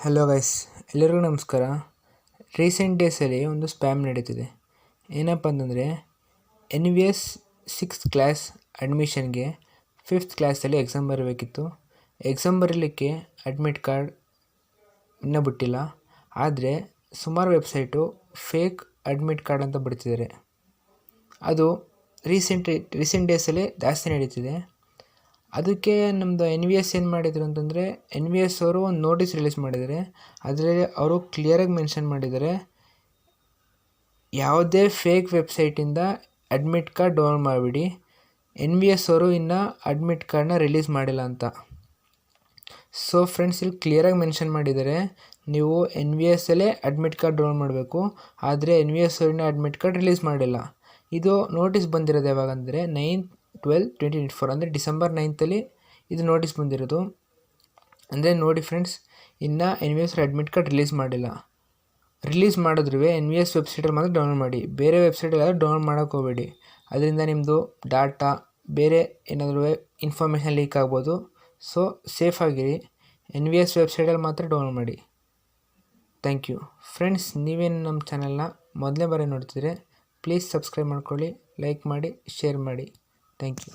Hello guys, ಎಲ್ಲರಿಗೂ ನಮಸ್ಕಾರ. Recent ಡೇಸಲ್ಲಿ ಒಂದು ಸ್ಪ್ಯಾಮ್ ನಡೀತಿದೆ. ಏನಪ್ಪ ಅಂತಂದರೆ NVS 6th ಕ್ಲಾಸ್ ಅಡ್ಮಿಷನ್ಗೆ 5th ಕ್ಲಾಸಲ್ಲಿ ಎಕ್ಸಾಮ್ ಬರಬೇಕಿತ್ತು. ಎಕ್ಸಾಮ್ ಬರೀಲಿಕ್ಕೆ ಅಡ್ಮಿಟ್ ಕಾರ್ಡ್ ಇನ್ನೂ ಬಿಟ್ಟಿಲ್ಲ. ಆದರೆ ಸುಮಾರು ವೆಬ್ಸೈಟು ಫೇಕ್ ಅಡ್ಮಿಟ್ ಕಾರ್ಡ್ ಅಂತ ಬಿಡ್ತಿದ್ದಾರೆ. ಅದು ರೀಸೆಂಟ್ ಡೇಸಲ್ಲಿ ಜಾಸ್ತಿ ನಡೀತಿದೆ. ಅದಕ್ಕೆ ನಮ್ಮದು NVS ಏನು ಮಾಡಿದರು ಅಂತಂದರೆ, NVS ಅವರು ಒಂದು ನೋಟಿಸ್ ರಿಲೀಸ್ ಮಾಡಿದ್ದಾರೆ. ಅದರಲ್ಲಿ ಅವರು ಕ್ಲಿಯರಾಗಿ ಮೆನ್ಷನ್ ಮಾಡಿದ್ದಾರೆ, ಯಾವುದೇ ಫೇಕ್ ವೆಬ್ಸೈಟಿಂದ ಅಡ್ಮಿಟ್ ಕಾರ್ಡ್ ಡೌನ್ಲೋಡ್ ಮಾಡಿಬಿಡಿ. NVS ಅವರು ಇನ್ನೂ ಅಡ್ಮಿಟ್ ಕಾರ್ಡ್ನ ರಿಲೀಸ್ ಮಾಡಿಲ್ಲ ಅಂತ. ಸೊ ಫ್ರೆಂಡ್ಸ್, ಇಲ್ಲಿ ಕ್ಲಿಯರಾಗಿ ಮೆನ್ಷನ್ ಮಾಡಿದ್ದಾರೆ, ನೀವು NVSಲ್ಲೇ ಅಡ್ಮಿಟ್ ಕಾರ್ಡ್ ಡೌನ್ಲೋಡ್ ಮಾಡಬೇಕು. ಆದರೆ NVS ಅವ್ರನ್ನ ಅಡ್ಮಿಟ್ ಕಾರ್ಡ್ ರಿಲೀಸ್ ಮಾಡಿಲ್ಲ. ಇದು ನೋಟಿಸ್ ಬಂದಿರೋದು ಯಾವಾಗಂದರೆ 9/12/2024 ಅಂದರೆ ಡಿಸೆಂಬರ್ 9th ಇದು ನೋಟಿಸ್ ಬಂದಿರೋದು. ಅಂದರೆ ನೋಡಿ ಫ್ರೆಂಡ್ಸ್, ಇನ್ನು NVS ಅಡ್ಮಿಟ್ ಕಾರ್ಡ್ ರಿಲೀಸ್ ಮಾಡಿಲ್ಲ. ರಿಲೀಸ್ ಮಾಡಿದ್ರೂ NVS ವೆಬ್ಸೈಟಲ್ಲಿ ಮಾತ್ರ ಡೌನ್ಲೋಡ್ ಮಾಡಿ, ಬೇರೆ ವೆಬ್ಸೈಟಲ್ಲಿ ಡೌನ್ಲೋಡ್ ಮಾಡೋಕ್ಕೆ ಹೋಗಬೇಡಿ. ಅದರಿಂದ ನಿಮ್ಮದು ಡಾಟಾ ಬೇರೆ ಏನಾದರೂ ಇನ್ಫಾರ್ಮೇಷನ್ ಲೀಕ್ ಆಗ್ಬೋದು. ಸೊ ಸೇಫಾಗಿರಿ, NVS ವೆಬ್ಸೈಟಲ್ಲಿ ಮಾತ್ರ ಡೌನ್ಲೋಡ್ ಮಾಡಿ. Thank you friends. ನೀವೇನು ನಮ್ಮ ಚಾನಲ್ನ ಮೊದಲನೇ ಬಾರಿ ನೋಡ್ತಿದ್ರೆ ಪ್ಲೀಸ್ ಸಬ್ಸ್ಕ್ರೈಬ್ ಮಾಡ್ಕೊಳ್ಳಿ, ಲೈಕ್ ಮಾಡಿ, ಶೇರ್ ಮಾಡಿ. Thank you.